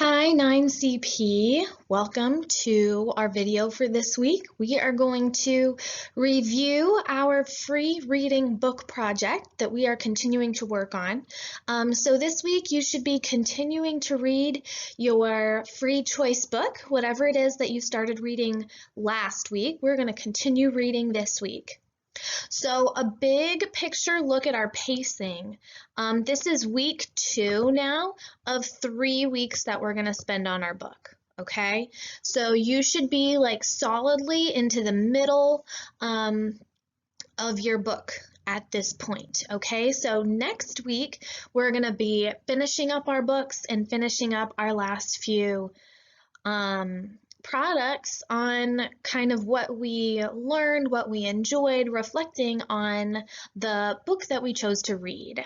Hi 9CP, welcome to our video for this week. We are going to review our free reading book project that we are continuing to work on. So this week you should be continuing to read your free choice book, whatever it is that you started reading last week. We're going to continue reading this week. So a big picture look at our pacing. This is week 2 now of 3 weeks that we're going to spend on our book. Okay, so you should be like solidly into the middle of your book at this point. Okay, so next week we're going to be finishing up our books and finishing up our last few products on kind of what we learned, what we enjoyed, reflecting on the book that we chose to read.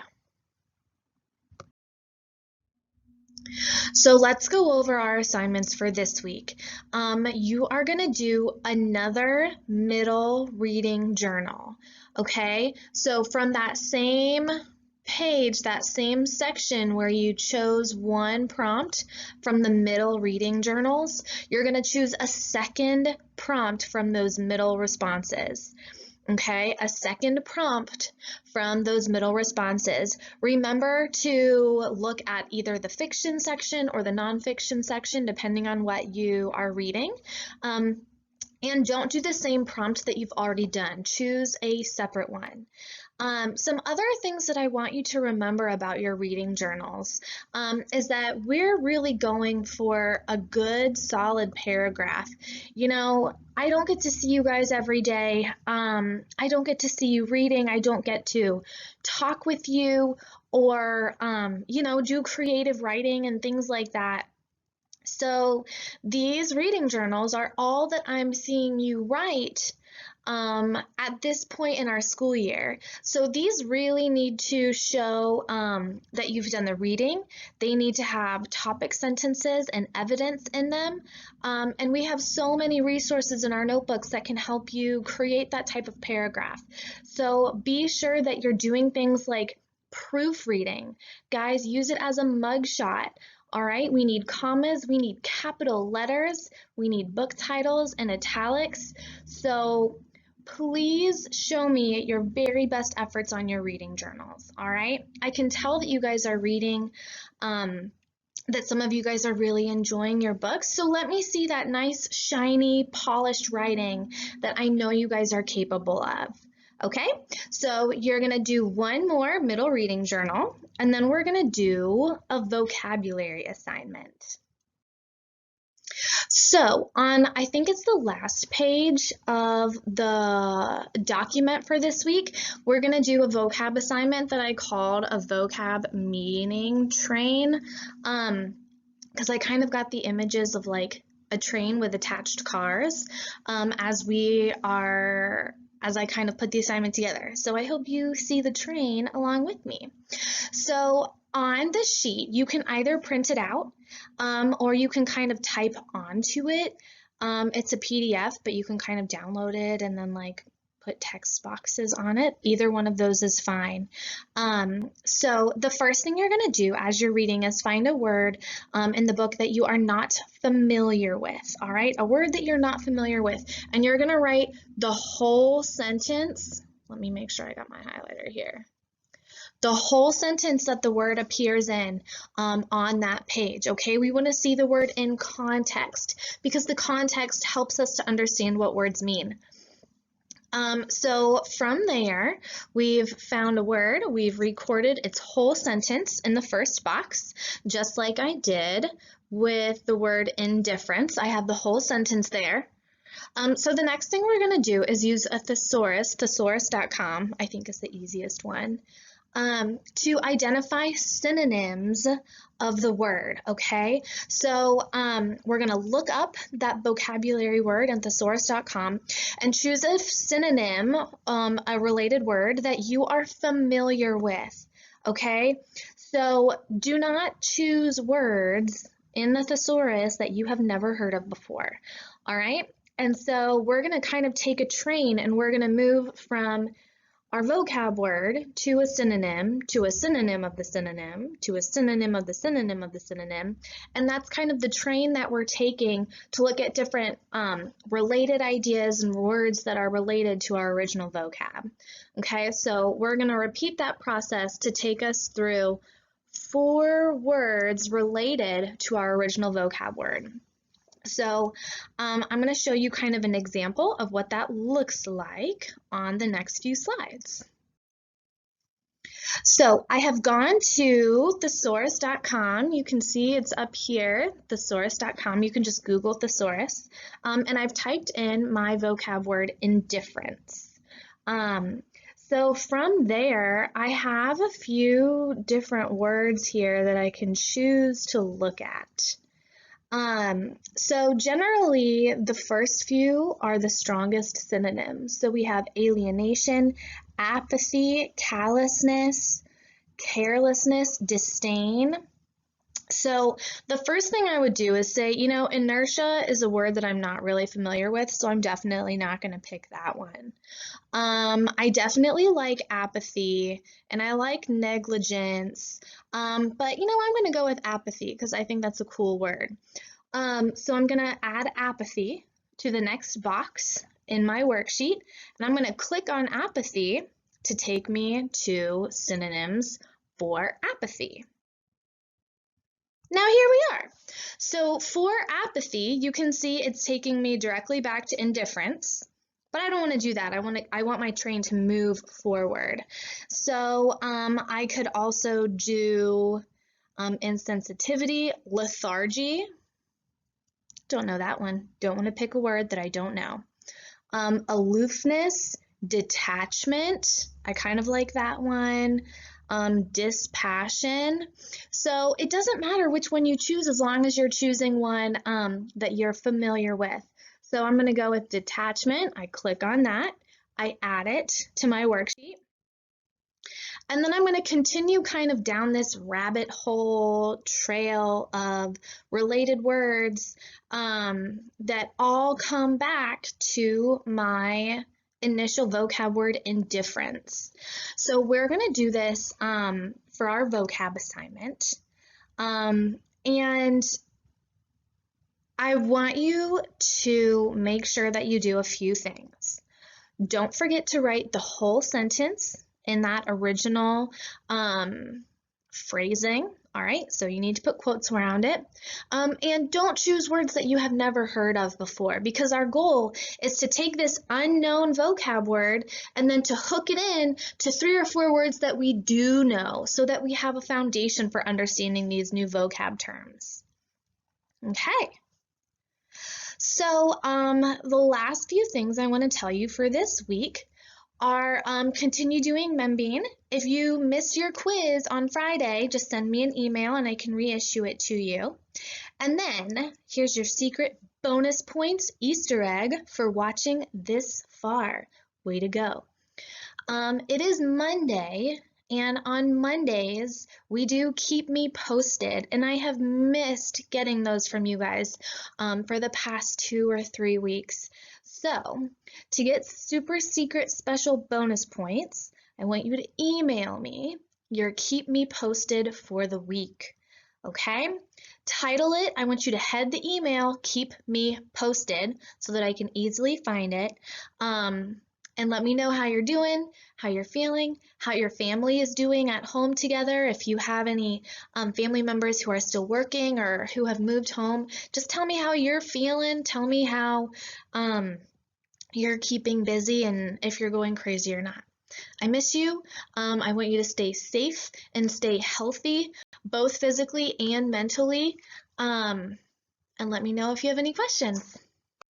So let's go over our assignments for this week. You are going to do another middle reading journal, okay? So from that same page, that same section where you chose one prompt from the middle reading journals, you're going to choose a second prompt from those middle responses. Okay, a second prompt from those middle responses. Remember to look at either the fiction section or the nonfiction section, depending on what you are reading. And don't do the same prompt that you've already done. Choose a separate one. Some other things that I want you to remember about your reading journals is that we're really going for a good, solid paragraph. You know, I don't get to see you guys every day. I don't get to see you reading. I don't get to talk with you or, you know, do creative writing and things like that. So these reading journals are all that I'm seeing you write at this point in our school year. So these really need to show that you've done the reading. They need to have topic sentences and evidence in them. And we have so many resources in our notebooks that can help you create that type of paragraph. So be sure that you're doing things like proofreading. Guys, use it as a mugshot. All right, we need commas, we need capital letters, we need book titles and italics. So please show me your very best efforts on your reading journals, all right? I can tell that you guys are reading, that some of you guys are really enjoying your books. So let me see that nice, shiny, polished writing that I know you guys are capable of. Okay, so you're going to do one more middle reading journal, and then we're going to do a vocabulary assignment. So on, I think it's the last page of the document for this week, we're going to do a vocab assignment that I called a vocab meaning train, because I kind of got the images of like a train with attached cars as I kind of put the assignment together. So I hope you see the train along with me. So on the sheet, you can either print it out or you can kind of type onto it. It's a PDF, but you can kind of download it and then like put text boxes on it. Either one of those is fine. So the first thing you're going to do as you're reading is find a word in the book that you are not familiar with, all right? A word that you're not familiar with, and you're going to write the whole sentence. Let me make sure I got my highlighter here. The whole sentence that the word appears in on that page, okay? We want to see the word in context because the context helps us to understand what words mean. So from there, we've found a word, we've recorded its whole sentence in the first box, just like I did with the word indifference. I have the whole sentence there. So the next thing we're going to do is use a thesaurus, thesaurus.com, I think is the easiest one, to identify synonyms of the word, okay? So we're going to look up that vocabulary word in thesaurus.com and choose a synonym, a related word that you are familiar with, okay? So do not choose words in the thesaurus that you have never heard of before, all right? And so we're going to kind of take a train and we're going to move from our vocab word to a synonym, to a synonym of the synonym, to a synonym of the synonym of the synonym, and that's kind of the train that we're taking to look at different related ideas and words that are related to our original vocab. Okay, so we're going to repeat that process to take us through 4 words related to our original vocab word. So I'm going to show you kind of an example of what that looks like on the next few slides. So I have gone to thesaurus.com. You can see it's up here, thesaurus.com. You can just Google thesaurus. And I've typed in my vocab word indifference. So from there, I have a few different words here that I can choose to look at. So generally, the first few are the strongest synonyms. So we have alienation, apathy, callousness, carelessness, disdain. So the first thing I would do is say, inertia is a word that I'm not really familiar with, so I'm definitely not going to pick that one. I definitely like apathy, and I like negligence, but I'm going to go with apathy because I think that's a cool word. So I'm going to add apathy to the next box in my worksheet, and I'm going to click on apathy to take me to synonyms for apathy. Now here we are. So for apathy, you can see it's taking me directly back to indifference, but I don't want to do that. I want my train to move forward. So I could also do insensitivity, lethargy. Don't know that one. Don't want to pick a word that I don't know. Aloofness, detachment. I kind of like that one. Dispassion. So it doesn't matter which one you choose as long as you're choosing one that you're familiar with. So I'm going to go with detachment. I click on that. I add it to my worksheet. And then I'm going to continue kind of down this rabbit hole trail of related words that all come back to my initial vocab word indifference. So we're going to do this for our vocab assignment. And I want you to make sure that you do a few things. Don't forget to write the whole sentence in that original phrasing. All right, so you need to put quotes around it. And don't choose words that you have never heard of before, because our goal is to take this unknown vocab word and then to hook it in to 3 or 4 words that we do know so that we have a foundation for understanding these new vocab terms. Okay. So the last few things I want to tell you for this week are continue doing Membean. If you missed your quiz on Friday, just send me an email and I can reissue it to you. And then here's your secret bonus points Easter egg for watching this far. Way to go. It is Monday, and on Mondays we do Keep Me Posted, and I have missed getting those from you guys for the past 2 or 3 weeks. So, to get super secret special bonus points, I want you to email me your Keep Me Posted for the week, okay? Title it, I want you to head the email, Keep Me Posted, so that I can easily find it. And let me know how you're doing, how you're feeling, how your family is doing at home together. If you have any family members who are still working or who have moved home, just tell me how you're feeling. Tell me how you're keeping busy and if you're going crazy or not. I miss you. I want you to stay safe and stay healthy, both physically and mentally. And let me know if you have any questions.